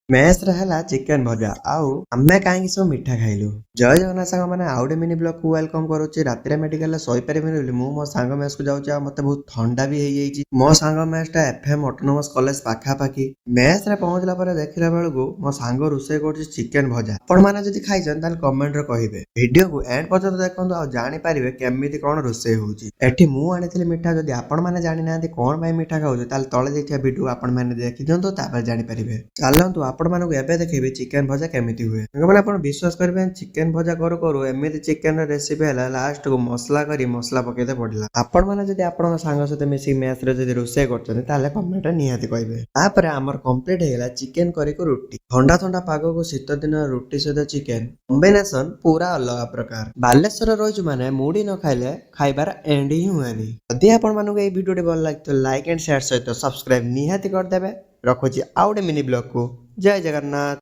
Mess ରେ ହେଲା chicken ଭଜା ଆଉ ଆମେ କାହିଁକି ସବୁ ମିଠା ଖାଇଲୁ। ଜୟ ଜଗନ୍ନାଥ ସାଙ୍ଗମାନେ, ଆଉ ଗୋଟେ ମିନି ବ୍ଲଗକୁ ୱେଲକମ୍ କରୁଛି। ରାତିରେ ମେଡିକାଲରେ ଶୋଇପାରିବିନି ବୋଲି ମୁଁ ମୋ ସାଙ୍ଗ ମେସ୍କୁ ଯାଉଛି ଆଉ ମତେ ବହୁତ ଥଣ୍ଡା ବି ହେଇଯାଇଛି। ମୋ ସାଙ୍ଗ ମେସ୍ଟା ଏଫଏମ୍ ଅଟୋନମସ୍ କଲେଜ ପାଖାପାଖି। ମେସ୍ରେ ପହଞ୍ଚିଲା ପରେ ଦେଖିଲା ବେଳକୁ ମୋ ସାଙ୍ଗ ରୋଷେଇ କରୁଛି ଚିକେନ ଭଜା। ଆପଣମାନେ ଯଦି ଖାଇଛନ୍ତି ତାହେଲେ କମେଣ୍ଟରେ କହିବେ। ଭିଡିଓକୁ ଏଣ୍ଡ ପର୍ଯ୍ୟନ୍ତ ଦେଖନ୍ତୁ ଆଉ ଜାଣିପାରିବେ କେମିତି କଣ ରୋଷେଇ ହଉଛି। ଏଠି ମୁଁ ଆଣିଥିଲି ମିଠା। ଯଦି ଆପଣମାନେ ଜାଣିନାହାନ୍ତି କଣ ପାଇଁ ମିଠା ଖାଉଛୁ ତାହେଲେ ତଳେ ଦେଇଥିବା ଭିଡିଓ ଆପଣମାନେ ଦେଖିଦିଅନ୍ତୁ, ତାପରେ ଜାଣିପାରିବେ। ଚାଲନ୍ତୁ ଆପଣମାନଙ୍କୁ ଏବେ ଦେଖେଇବି ଚିକେନ ଭଜା କେମିତି ହୁଏ। ସାଙ୍ଗମାନେ, ଆପଣ ବିଶ୍ୱାସ କରିବେନି, ଚିକେନ ଭଜା କରୁ କରୁ ଏମିତି ଚିକେନ ରେସିପି ହେଲା, ଲାଷ୍ଟକୁ ମସଲା କରି ମସଲା ପକେଇତେ ପଡିଲା। ଆପଣମାନେ ଯଦି ଆପଣଙ୍କ ସାଙ୍ଗ ସହିତ ମିଶିକି ମେସ୍ରେ ଯଦି ରୋଷେଇ କରୁଛନ୍ତି ତାହେଲେ କମେଣ୍ଟରେ ନିହାତି କହିବେ। ତାପରେ ଆମର କମ୍ପ୍ଲିଟ ହେଇଗଲା ଚିକେନ କରିକୁ ରୁଟି। ଥଣ୍ଡା ଥଣ୍ଡା ପାଗକୁ ଶୀତ ଦିନ ରୁଟି ସହିତ ଚିକେନ କମ୍ବିନେସନ ପୁରା ଅଲଗା ପ୍ରକାର। ବାଲେଶ୍ୱରରେ ରହିଛୁ ମାନେ ମୁଢି ନ ଖାଇଲେ ଖାଇବାର ଏଣ୍ଡ ହିଁ ହୁଏନି। ଯଦି ଆପଣମାନଙ୍କୁ ଏଇ ଭିଡିଓଟି ଭଲ ଲାଗିଥିବ ଲାଇକ୍ ଆଣ୍ଡ ସେୟାର ସହିତ ସବସ୍କ୍ରାଇବ ନିହାତି କରିଦେବେ। ରଖୁଛି ଆଉ ଗୋଟେ ମିନି ବ୍ଲଗକୁ। ଜୟ ଜଗନ୍ନାଥ।